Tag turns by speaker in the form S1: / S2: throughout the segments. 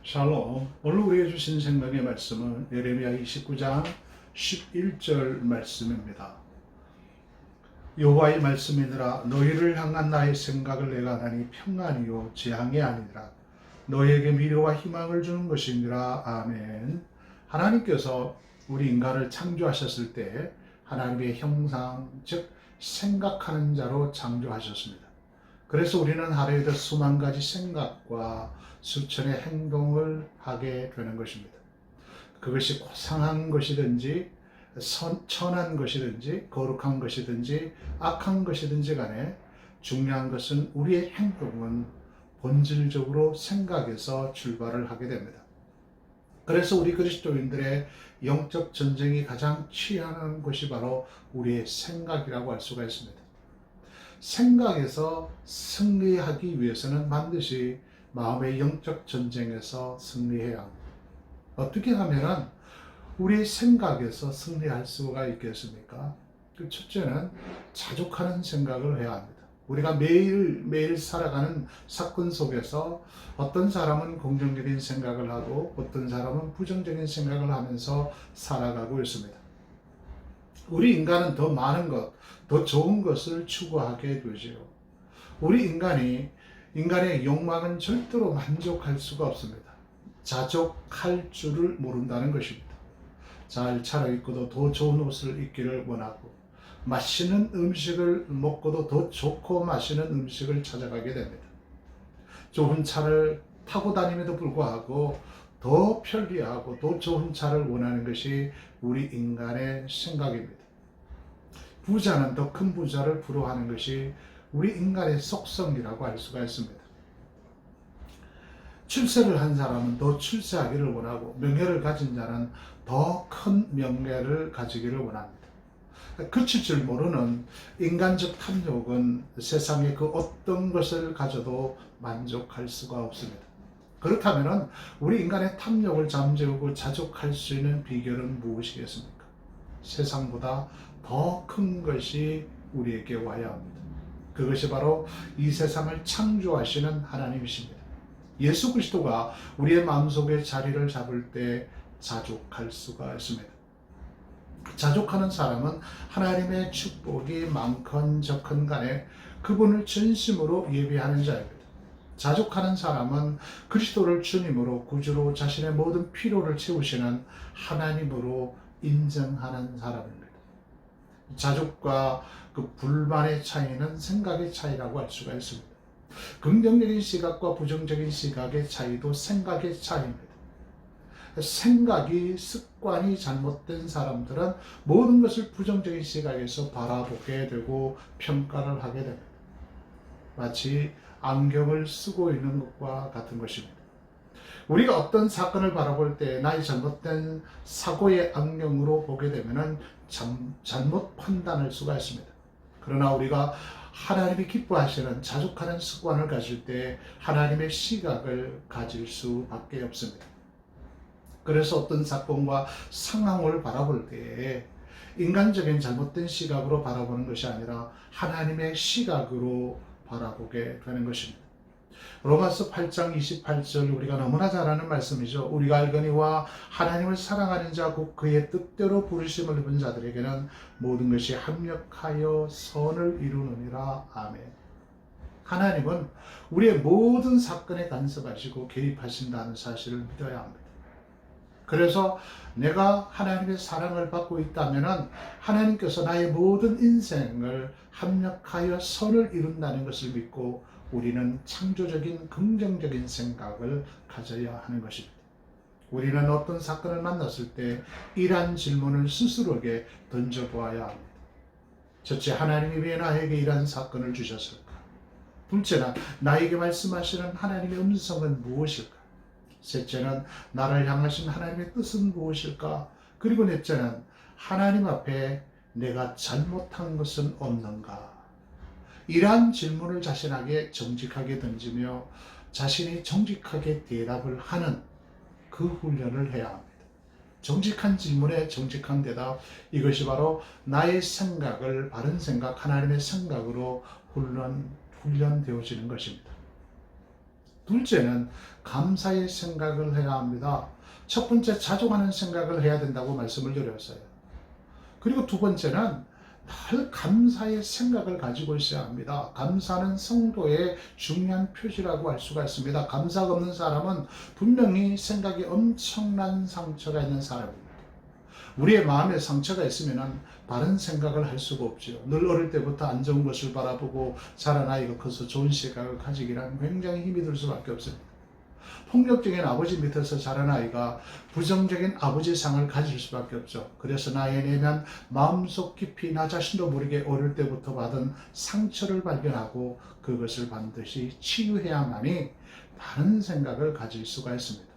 S1: 샬롬. 오늘 우리에게 주신 생명의 말씀은 예레미야 29장 11절 말씀입니다. 여호와의 말씀이니라. 너희를 향한 나의 생각을 내가 하니 평안이요 재앙이 아니라 너희에게 미래와 희망을 주는 것이니라. 아멘. 하나님께서 우리 인간을 창조하셨을 때 하나님의 형상, 즉 생각하는 자로 창조하셨습니다. 그래서 우리는 하루에도 수만 가지 생각과 수천의 행동을 하게 되는 것입니다. 그것이 고상한 것이든지 천한 것이든지 거룩한 것이든지 악한 것이든지 간에 중요한 것은 우리의 행동은 본질적으로 생각에서 출발을 하게 됩니다. 그래서 우리 그리스도인들의 영적 전쟁이 가장 취하는 것이 바로 우리의 생각이라고 할 수가 있습니다. 생각에서 승리하기 위해서는 반드시 마음의 영적 전쟁에서 승리해야 합니다. 어떻게 하면 우리의 생각에서 승리할 수가 있겠습니까? 그 첫째는 자족하는 생각을 해야 합니다. 우리가 매일매일 살아가는 사건 속에서 어떤 사람은 긍정적인 생각을 하고 어떤 사람은 부정적인 생각을 하면서 살아가고 있습니다. 우리 인간은 더 많은 것, 더 좋은 것을 추구하게 되지요. 우리 인간의 욕망은 절대로 만족할 수가 없습니다. 자족할 줄을 모른다는 것입니다. 잘 차려입고도 더 좋은 옷을 입기를 원하고 맛있는 음식을 먹고도 더 좋고 맛있는 음식을 찾아가게 됩니다. 좋은 차를 타고 다님에도 불구하고 더 편리하고 더 좋은 차를 원하는 것이 우리 인간의 생각입니다. 부자는 더 큰 부자를 부러워하는 것이 우리 인간의 속성이라고 할 수가 있습니다. 출세를 한 사람은 더 출세하기를 원하고 명예를 가진 자는 더 큰 명예를 가지기를 원합니다. 그칠 줄 모르는 인간적 탐욕은 세상의 그 어떤 것을 가져도 만족할 수가 없습니다. 그렇다면 우리 인간의 탐욕을 잠재우고 자족할 수 있는 비결은 무엇이겠습니까? 세상보다 더 큰 것이 우리에게 와야 합니다. 그것이 바로 이 세상을 창조하시는 하나님이십니다. 예수 그리스도가 우리의 마음속에 자리를 잡을 때 자족할 수가 있습니다. 자족하는 사람은 하나님의 축복이 많건 적건 간에 그분을 전심으로 예배하는 자입니다. 자족하는 사람은 그리스도를 주님으로 구주로 자신의 모든 필요를 채우시는 하나님으로 인정하는 사람입니다. 자족과 그 불만의 차이는 생각의 차이라고 할 수가 있습니다. 긍정적인 시각과 부정적인 시각의 차이도 생각의 차이입니다. 생각이 습관이 잘못된 사람들은 모든 것을 부정적인 시각에서 바라보게 되고 평가를 하게 됩니다. 마치 안경을 쓰고 있는 것과 같은 것입니다. 우리가 어떤 사건을 바라볼 때 나의 잘못된 사고의 안경으로 보게 되면 잘못 판단할 수가 있습니다. 그러나 우리가 하나님이 기뻐하시는 자족하는 습관을 가질 때 하나님의 시각을 가질 수밖에 없습니다. 그래서 어떤 사건과 상황을 바라볼 때 인간적인 잘못된 시각으로 바라보는 것이 아니라 하나님의 시각으로 바라보게 되는 것입니다. 로마서 8장 28절 우리가 너무나 잘 아는 말씀이죠. 우리가 알거니와 하나님을 사랑하는 자 곧 그의 뜻대로 부르심을 입은 자들에게는 모든 것이 합력하여 선을 이루느니라. 아멘. 하나님은 우리의 모든 사건에 간섭하시고 개입하신다는 사실을 믿어야 합니다. 그래서 내가 하나님의 사랑을 받고 있다면 하나님께서 나의 모든 인생을 합력하여 선을 이룬다는 것을 믿고 우리는 창조적인 긍정적인 생각을 가져야 하는 것입니다. 우리는 어떤 사건을 만났을 때 이러한 질문을 스스로에게 던져보아야 합니다. 첫째, 하나님이 왜 나에게 이러한 사건을 주셨을까? 둘째는 나에게 말씀하시는 하나님의 음성은 무엇일까? 셋째는 나를 향하신 하나님의 뜻은 무엇일까? 그리고 넷째는 하나님 앞에 내가 잘못한 것은 없는가? 이러한 질문을 자신에게 정직하게 던지며 자신이 정직하게 대답을 하는 그 훈련을 해야 합니다. 정직한 질문에 정직한 대답, 이것이 바로 나의 생각을 바른 생각, 하나님의 생각으로 훈련되어지는 것입니다. 둘째는 감사의 생각을 해야 합니다. 첫 번째, 자족하는 생각을 해야 된다고 말씀을 드렸어요. 그리고 두 번째는 늘 감사의 생각을 가지고 있어야 합니다. 감사는 성도의 중요한 표시라고 할 수가 있습니다. 감사가 없는 사람은 분명히 생각에 엄청난 상처가 있는 사람입니다. 우리의 마음에 상처가 있으면 바른 생각을 할 수가 없죠. 늘 어릴 때부터 안 좋은 것을 바라보고 자란 아이가 커서 좋은 생각을 가지기란 굉장히 힘이 들 수밖에 없습니다. 폭력적인 아버지 밑에서 자란 아이가 부정적인 아버지상을 가질 수밖에 없죠. 그래서 나의 내면 마음속 깊이 나 자신도 모르게 어릴 때부터 받은 상처를 발견하고 그것을 반드시 치유해야만이 바른 생각을 가질 수가 있습니다.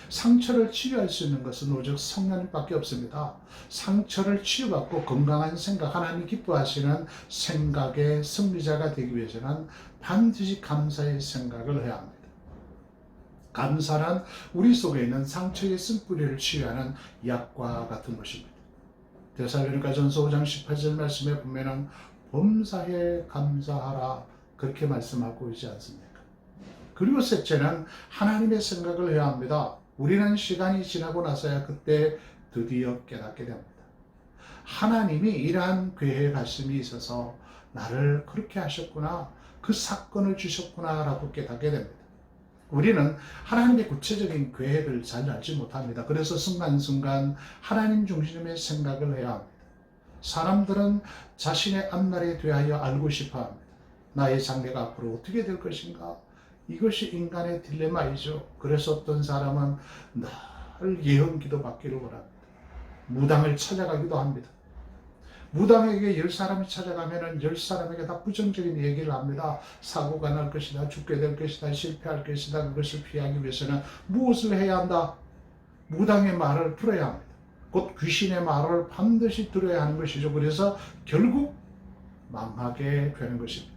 S1: 상처를 치유할 수 있는 것은 오직 성령님밖에 없습니다. 상처를 치유받고 건강한 생각, 하나님 기뻐하시는 생각의 승리자가 되기 위해서는 반드시 감사의 생각을 해야 합니다. 감사는 우리 속에 있는 상처의 쓴뿌리를 치유하는 약과 같은 것입니다. 데살로니가 전서 5장 18절 말씀에 보면은 범사에 감사하라 그렇게 말씀하고 있지 않습니까? 그리고 셋째는 하나님의 생각을 해야 합니다. 우리는 시간이 지나고 나서야 그때 드디어 깨닫게 됩니다. 하나님이 이러한 계획 하심이 있어서 나를 그렇게 하셨구나, 그 사건을 주셨구나 라고 깨닫게 됩니다. 우리는 하나님의 구체적인 계획을 잘 알지 못합니다. 그래서 순간순간 하나님 중심의 생각을 해야 합니다. 사람들은 자신의 앞날에 대하여 알고 싶어 합니다. 나의 장래가 앞으로 어떻게 될 것인가? 이것이 인간의 딜레마이죠. 그래서 어떤 사람은 늘 예언 기도 받기를 원합니다. 무당을 찾아가기도 합니다. 무당에게 10사람이 찾아가면 10사람에게 다 부정적인 얘기를 합니다. 사고가 날 것이다, 죽게 될 것이다, 실패할 것이다. 그것을 피하기 위해서는 무엇을 해야 한다? 무당의 말을 들어야 합니다. 곧 귀신의 말을 반드시 들어야 하는 것이죠. 그래서 결국 망하게 되는 것입니다.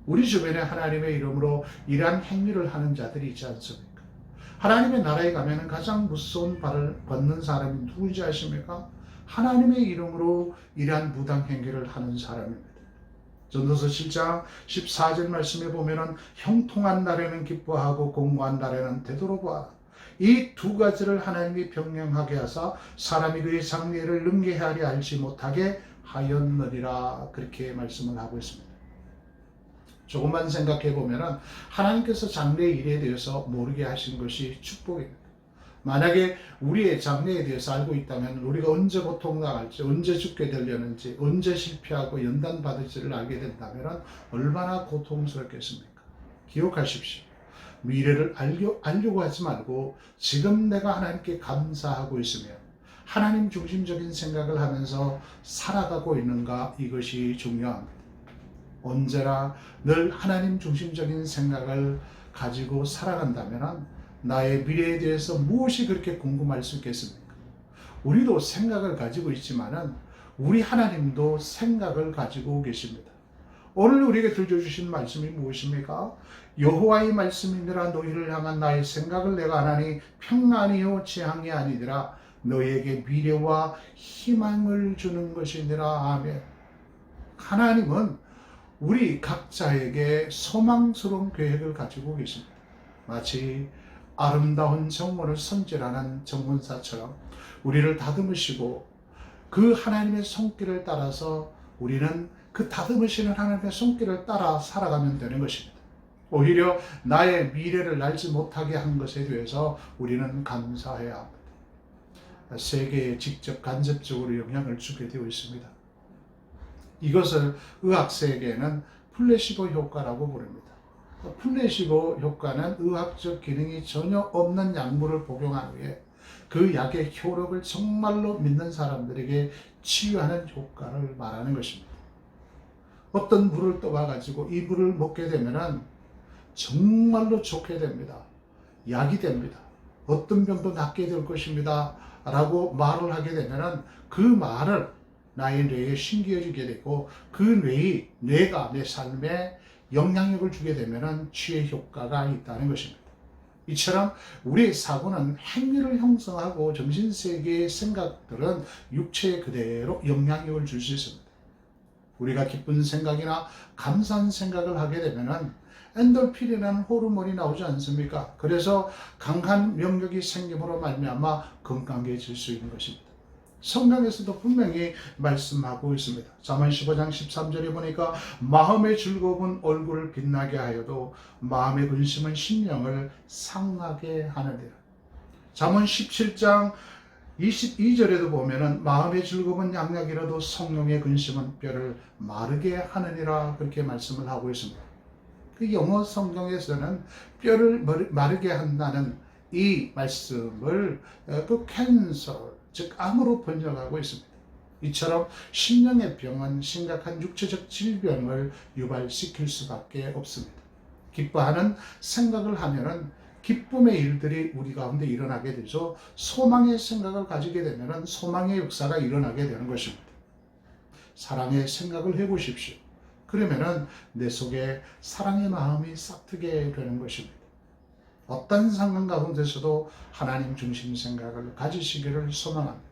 S1: 우리 주변에 하나님의 이름으로 이러한 행위를 하는 자들이 있지 않습니까? 하나님의 나라에 가면 가장 무서운 벌을 받는 사람이 누구인지 아십니까? 하나님의 이름으로 이러한 무당 행위를 하는 사람입니다. 전도서 7장 14절 말씀에 보면은 형통한 날에는 기뻐하고 공고한 날에는 되돌아보아라. 이 두 가지를 하나님이 병령하게 하사 사람이 그의 장래를 능계하리 알지 못하게 하였느니라 그렇게 말씀을 하고 있습니다. 조금만 생각해 보면은 하나님께서 장래 일에 대해서 모르게 하신 것이 축복입니다. 만약에 우리의 장래에 대해서 알고 있다면 우리가 언제 고통당할지, 언제 죽게 되려는지, 언제 실패하고 연단받을지를 알게 된다면 얼마나 고통스럽겠습니까? 기억하십시오. 미래를 알려고 하지 말고 지금 내가 하나님께 감사하고 있으면 하나님 중심적인 생각을 하면서 살아가고 있는가, 이것이 중요합니다. 언제나 늘 하나님 중심적인 생각을 가지고 살아간다면 나의 미래에 대해서 무엇이 그렇게 궁금할 수 있겠습니까? 우리도 생각을 가지고 있지만은 우리 하나님도 생각을 가지고 계십니다. 오늘 우리에게 들려주신 말씀이 무엇입니까? 여호와의 말씀이니라 너희를 향한 나의 생각을 내가 하나니 평안이요 재앙이 아니니라 너희에게 미래와 희망을 주는 것이니라. 아멘. 하나님은 우리 각자에게 소망스러운 계획을 가지고 계십니다. 마치 아름다운 정원을 손질하는 정원사처럼 우리를 다듬으시고 그 하나님의 손길을 따라서 우리는 그 다듬으시는 하나님의 손길을 따라 살아가면 되는 것입니다. 오히려 나의 미래를 알지 못하게 한 것에 대해서 우리는 감사해야 합니다. 세계에 직접 간접적으로 영향을 주게 되어 있습니다. 이것을 의학세계에는 플래시보 효과라고 부릅니다. 플래시보 효과는 의학적 기능이 전혀 없는 약물을 복용한 후에 그 약의 효력을 정말로 믿는 사람들에게 치유하는 효과를 말하는 것입니다. 어떤 물을 떠와가지고 이 물을 먹게 되면 정말로 좋게 됩니다. 약이 됩니다. 어떤 병도 낫게 될 것입니다. 라고 말을 하게 되면 그 말을 나의 뇌에 심겨지게 되고 그 뇌가 내 삶에 영향력을 주게 되면 치유의 효과가 있다는 것입니다. 이처럼 우리의 사고는 행위를 형성하고 정신세계의 생각들은 육체에 그대로 영향력을 줄 수 있습니다. 우리가 기쁜 생각이나 감사한 생각을 하게 되면 엔돌핀이라는 호르몬이 나오지 않습니까? 그래서 강한 명력이 생김으로 말미암아 건강해질 수 있는 것입니다. 성경에서도 분명히 말씀하고 있습니다. 잠언 15장 13절에 보니까 마음의 즐거움은 얼굴을 빛나게 하여도 마음의 근심은 심령을 상하게 하느니라. 잠언 17장 22절에도 보면은 마음의 즐거움은 양약이라도 성령의 근심은 뼈를 마르게 하느니라 그렇게 말씀을 하고 있습니다. 그 영어 성경에서는 뼈를 마르게 한다는 이 말씀을 그 캔서 즉 암으로 번역하고 있습니다. 이처럼 심령의 병은 심각한 육체적 질병을 유발시킬 수밖에 없습니다. 기뻐하는 생각을 하면은 기쁨의 일들이 우리 가운데 일어나게 되죠. 소망의 생각을 가지게 되면은 소망의 역사가 일어나게 되는 것입니다. 사랑의 생각을 해보십시오. 그러면은 내 속에 사랑의 마음이 싹트게 되는 것입니다. 어떤 상황 가운데서도 하나님 중심 생각을 가지시기를 소망합니다.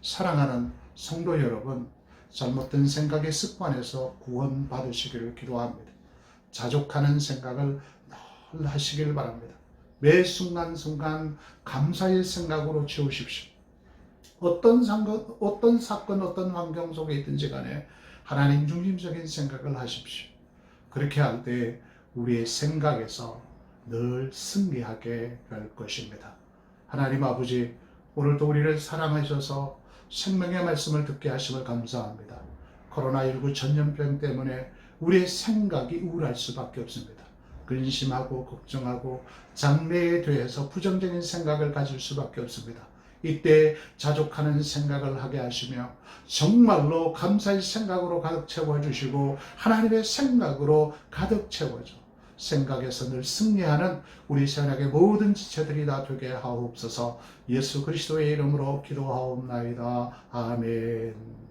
S1: 사랑하는 성도 여러분, 잘못된 생각의 습관에서 구원받으시기를 기도합니다. 자족하는 생각을 늘 하시길 바랍니다. 매 순간순간 감사의 생각으로 채우십시오. 어떤 사건, 어떤 환경 속에 있든지 간에 하나님 중심적인 생각을 하십시오. 그렇게 할 때 우리의 생각에서 늘 승리하게 될 것입니다. 하나님 아버지, 오늘도 우리를 사랑하셔서 생명의 말씀을 듣게 하심을 감사합니다. 코로나19 전염병 때문에 우리의 생각이 우울할 수밖에 없습니다. 근심하고 걱정하고 장래에 대해서 부정적인 생각을 가질 수밖에 없습니다. 이때 자족하는 생각을 하게 하시며 정말로 감사의 생각으로 가득 채워주시고 하나님의 생각으로 가득 채워줘 생각에서 늘 승리하는 우리 생각의 모든 지체들이 다 되게 하옵소서. 예수 그리스도의 이름으로 기도하옵나이다. 아멘.